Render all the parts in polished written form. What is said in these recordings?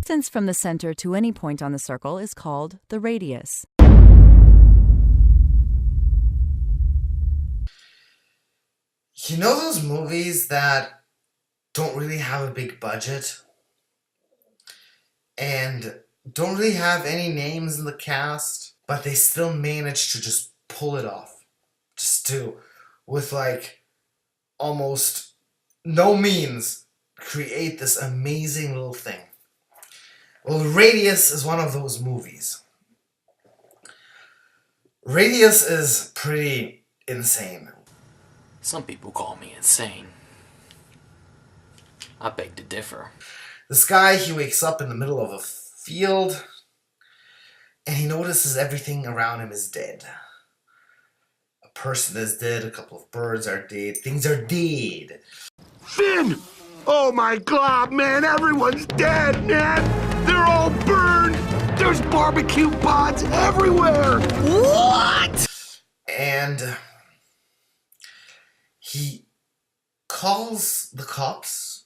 Distance from the center to any point on the circle is called the radius. You know those movies that don't really have a big budget and don't really have any names in the cast, but they still manage to just pull it off. Just do. With like almost no means, create this amazing little thing. Well, Radius is one of those movies. Radius is pretty insane. Some people call me insane. I beg to differ. This guy, he wakes up in the middle of a field and he notices everything around him is dead. A person is dead, a couple of birds are dead, things are dead. Finn! Oh my god, man, everyone's dead, man! They're all burned! There's barbecue pods everywhere! What? And he calls the cops,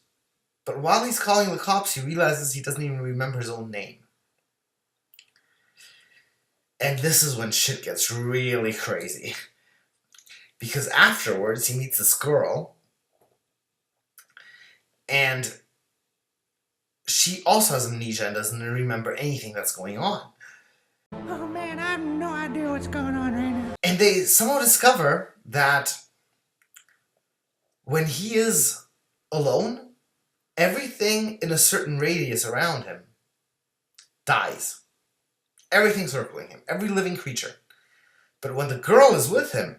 but while he's calling the cops, he realizes he doesn't even remember his own name. And this is when shit gets really crazy. Because afterwards, he meets this girl, and she also has amnesia and doesn't remember anything that's going on. Oh man, I have no idea what's going on right now. And they somehow discover that when he is alone, everything in a certain radius around him dies. Everything circling him, every living creature. But when the girl is with him,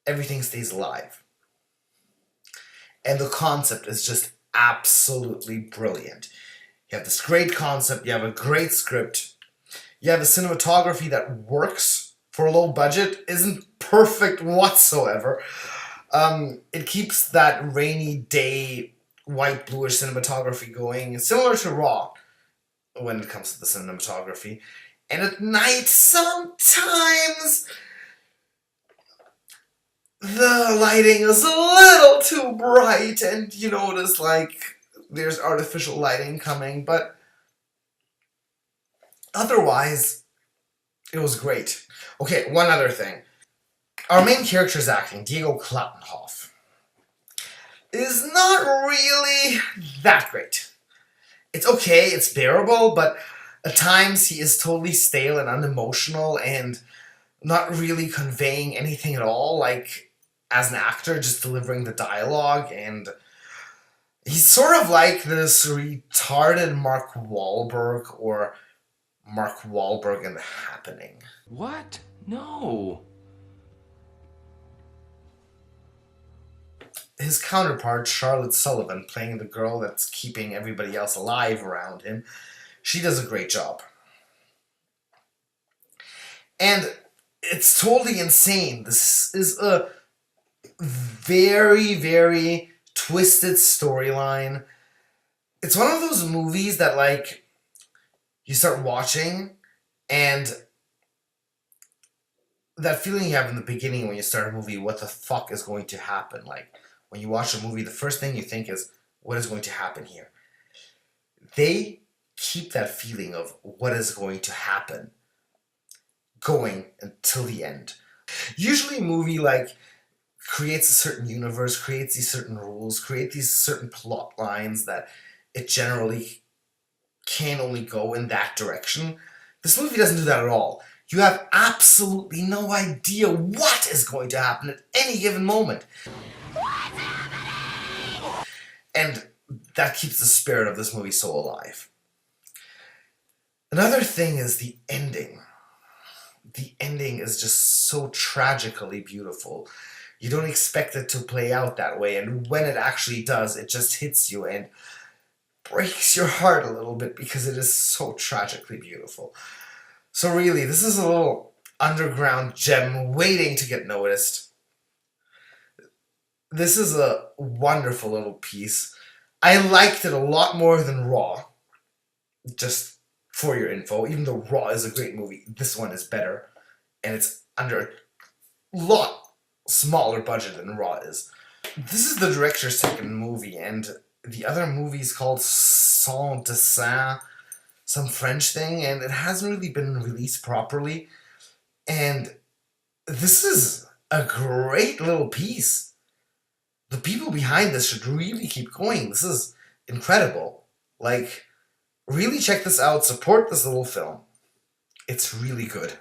everything stays alive. And the concept is just absolutely brilliant. You have this great concept, you have a great script, you have a cinematography that works for a low budget, isn't perfect whatsoever. It keeps that rainy day, white bluish cinematography going, similar to Raw when it comes to the cinematography. And at night, sometimes the lighting is a little too bright, and you notice like there's artificial lighting coming, but otherwise, it was great. Okay, one other thing. Our main character's acting, Diego Klattenhoff, is not really that great. It's okay, it's bearable, but at times he is totally stale and unemotional and not really conveying anything at all, like as an actor, just delivering the dialogue, and he's sort of like this retarded Mark Wahlberg or Mark Wahlberg in The Happening. What? No. His counterpart, Charlotte Sullivan, playing the girl that's keeping everybody else alive around him, she does a great job. And it's totally insane. This is a very, very twisted storyline. It's one of those movies that, like, you start watching and that feeling you have in the beginning when you start a movie, what the fuck is going to happen? Like, when you watch a movie, the first thing you think is, what is going to happen here? They keep that feeling of what is going to happen going until the end. Usually a movie like creates a certain universe, creates these certain rules, creates these certain plot lines that it generally can only go in that direction. This movie doesn't do that at all. You have absolutely no idea what is going to happen at any given moment. And that keeps the spirit of this movie so alive. Another thing is the ending. The ending is just so tragically beautiful. You don't expect it to play out that way, and when it actually does, it just hits you and breaks your heart a little bit because it is so tragically beautiful. So really, this is a little underground gem waiting to get noticed. This is a wonderful little piece. I liked it a lot more than Raw. Just for your info, even though Raw is a great movie, this one is better. And it's under a lot smaller budget than Raw is. This is the director's second movie, and the other movie is called Sans Dessin, some French thing, and it hasn't really been released properly. And this is a great little piece. The people behind this should really keep going. This is incredible. Like, really check this out. Support this little film. It's really good.